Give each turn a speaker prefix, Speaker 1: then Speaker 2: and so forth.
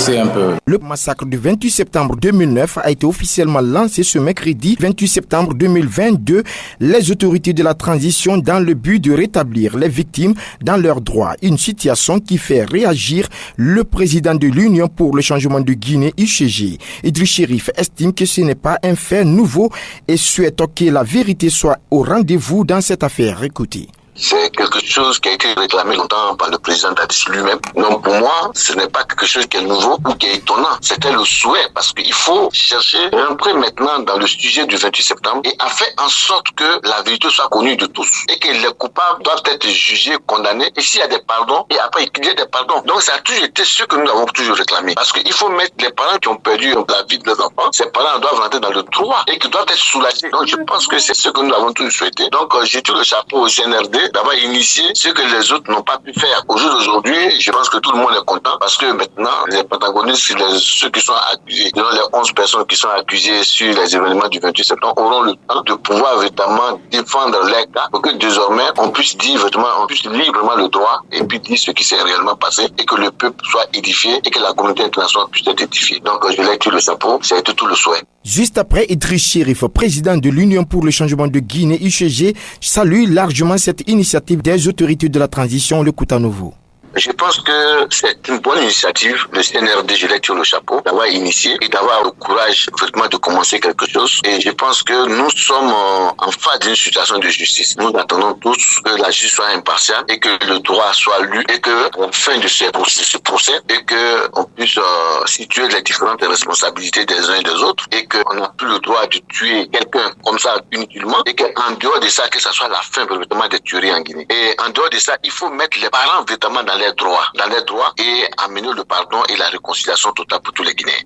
Speaker 1: éclaircir un peu.
Speaker 2: Le massacre du 28 septembre 2009 a été officiellement lancé ce mercredi 28 septembre 2022. Les autorités de la transition dans le but de rétablir les victimes dans leurs droits. Une situation qui fait réagir le président de l'Union pour le changement de Guinée, UCG. Idriss Chérif estime que ce n'est pas un fait nouveau et souhaite que la vérité soit au rendez-vous dans cette affaire. Écoutez.
Speaker 3: C'est quelque chose qui a été réclamé longtemps par le président Dadis lui-même. Donc pour moi, ce n'est pas quelque chose qui est nouveau ou qui est étonnant. C'était le souhait parce qu'il faut chercher, rentrer maintenant dans le sujet du 28 septembre et à faire en sorte que la vérité soit connue de tous et que les coupables doivent être jugés, condamnés et s'il y a des pardons et après qu'il y ait des pardons. Donc ça a toujours été ce que nous avons toujours réclamé parce qu'il faut mettre les parents qui ont perdu la vie de leurs enfants, ces parents doivent rentrer dans le droit et qui doivent être soulagés. Donc je pense que c'est ce que nous avons toujours souhaité. Donc j'ai tout le chapeau au CNRD d'avoir initié ce que les autres n'ont pas pu faire. Au jour d'aujourd'hui, je pense que tout le monde est content parce que maintenant, les protagonistes, ceux qui sont accusés, les 11 personnes qui sont accusées sur les événements du 28 septembre auront le temps de pouvoir véritablement défendre les cas pour que désormais on puisse dire on puisse librement le droit et puis dire ce qui s'est réellement passé et que le peuple soit édifié et que la communauté internationale puisse être édifiée. Donc je lève tout le chapeau, ça a été tout le souhait.
Speaker 2: Juste après, Idriss Chérif, président de l'Union pour le changement de Guinée, UCG, salue largement cette initiative des autorités de la transition. Le écoute à nouveau.
Speaker 3: Je pense que c'est une bonne initiative, le CNRD, je lève sur le chapeau, d'avoir initié et d'avoir le courage vraiment de commencer quelque chose. Et je pense que nous sommes en face d'une situation de justice. Nous attendons tous que la justice soit impartiale et que le droit soit lu et que à la fin de ce procès et que on puisse situer les différentes responsabilités des uns et des autres et qu'on n'a plus le droit de tuer quelqu'un comme ça inutilement et qu'en dehors de ça, que ça soit la fin véritablement des tueries en Guinée. Et en dehors de ça, il faut mettre les parents véritablement dans les droits et amener le pardon et la réconciliation totale pour tous les Guinéens.